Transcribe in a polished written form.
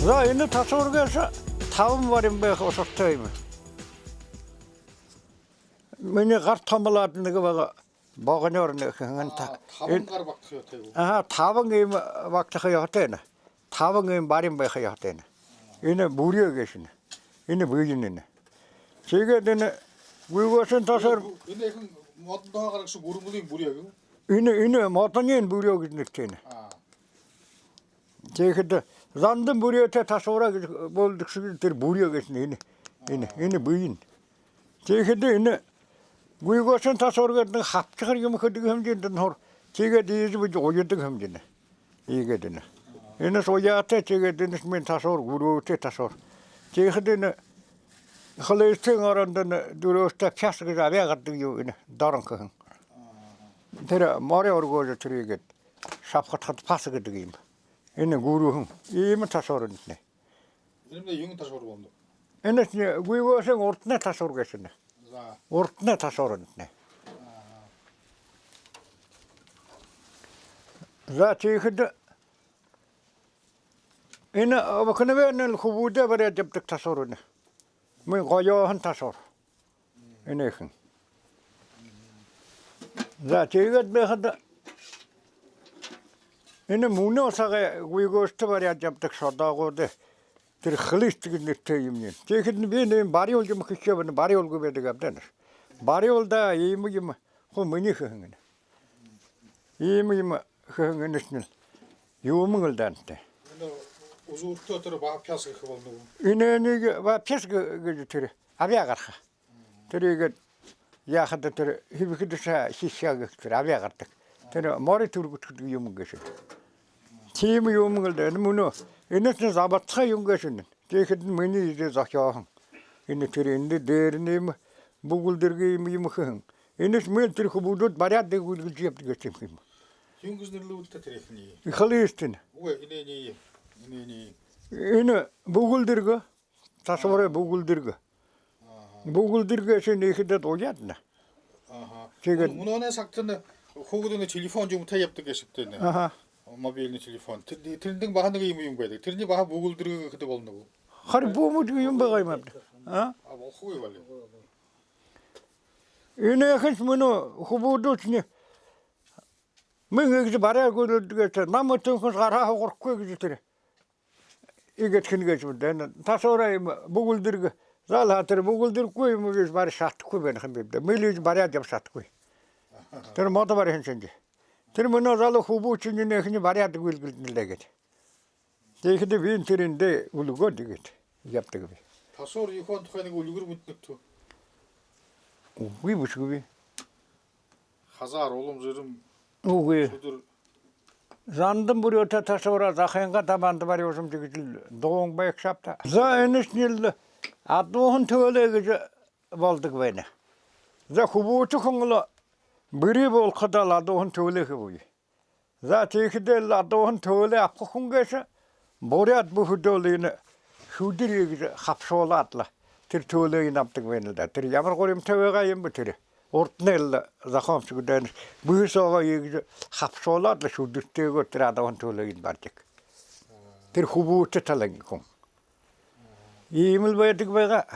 За энэ тасваргаас 5 барин байх осолтой юм. Миний гар томлоод нэг байгаа богоноор нэг хан та 5 гар багтах ёотой юу? 5 ийм багтах ёотой нэ. 5 ийм барин байх ёотой нэ. Энэ бүрээ гэшин. Энэ бүйн нэ. Тэгээд энэ гүйгөөсөн тасвар Энэ их моддоо гарагш бүрмөлийн бүрээ юу? энэ модны бүрээ гэж нэртэй нэ. Тэгээд зандан бүрээтэй тасвараа гэж болдог шиг тэр бүрээ гэшин энэ бүйн. Тэгээд энэ гүйгөөсөн тасвар гэдэг хавчгаар юм хөдөг хэмжээнд нөр тэгээд ийзбэж уядаг хэмжээ. Ийгээд энэ. Энэ сояатай тэгээд энэс мен тасвар гүрөөтэй тасвар. Тэгээд энэ холестын оронд дөрөвтэй пяс гэж аваагадаг юу энэ доронхон. Тэр море оргож тэрийгээд шавхатхад пас гэдэг юм. Энэ гүрүүхэн ийм тасвар нэ. Энэ юм тасвар бонд. Энэ гүйгөөсөн урдны тасвар гэсэн. За. Урдны тасвар нэ. За тэгээд энэ обыкновенный хубууда бариад явдаг тасвар нэ. Мөн гоёохон тасвар. Энэхэн. За тэгээд бэхэд энэ мөнөөсөө гүйгөөстэй бариад явдаг шодоогууд тэр хлист гэж нэртэй юм юм. Тэгэхэд би нэг бариул юм хийчихв нь бариулгүй байдаг авдаа. Бариулда ийм юм хөө миний хөнгөн. Ийм хөнгөнс нь юм л даантай. Энэ үзүүртөө тэр баг пяс гэх болно уу? Энэ нэг пяс гэж тэр авья гарах. Тэрийг яахад тэр хэвхэдэж шишээ гэх тэр авья гардаг. Тэр море түргүтгэдэг юм гэж. Тийм юм л энэ мөнөө энэс нь забатхаа юм гэж. Тэгэхэд миний зохиохон. Энэ тэр энэ дээр нэм бүгүлдэргийн юм хэн. Энэс мэл тэр хүмүүд бариад дэглэж явдаг юм юм. Юм гэж нэрлүүлдэг тэр ихний. Халистин. Үгүй энэ. Энэ бүгүлдэрг тасвараа бүгүлдэрг. Бүгүлдэргээс нэхэдэд уяадна. Тэгээд мөнөөний сагтны хүүхдүүний телефон юм та явдаг гэштэй нэ. Мобильный телефон. Тэрний баха нэг юм байдаг. Тэрний баха бүгүлдэрг гэдэг болно уу? хар бүүмүүд юм байгаа юм аа. Болохгүй байна. Энэ хэнс мөнө хубуудуучны мөнгөж бараагуулдаг намтын хос гараа хогорхгүй гэж тэр. Игэт хингэж үдэн тасвараа бүгүлдэрг зал хатэр бүгүлдэргүй юм гэж бар шатахгүй байх юм бэ. Мэлж бараад яв шатахгүй. Тэр мод бар хэнсэнж. Тэр мөнө зал хубуучны нэхний бараад гүйлгэлнэлээ гэж. Тэгэхэд би тэрэндээ үлгөөд игээд явдаг би. Тасвар юухан тухай нэг үлгэр мэднэв. Үгүй бүсгүй. Хазар улам зэрэм. Үгүй. Зандан бүрөөтэй тасвараа захынга таманд бар юм гэж дуун байх шапта. За энэс нэл адуухан төөлөө гэж болдог байна. За хубууч хөнгөл бэрий болоход адуухан төөлөө хэвгүй. За тэгэхдээ адуухан төөлөө авах хүнгээс буряд бүхөдөл энэ шүдэрийг хавшуулаад л тэр төөлөөг авдаг байна л да. Тэр ямар горимтай байгаа юм бэ тэр. Урдны л захаамчгүйдэн бүхсөөгөө яг хавшуулаад л шүдэртэйгөө тэр адуухан төөлөөг бардаг. Тэр хубууч талан хүн. Ийм л байдаг байгаа.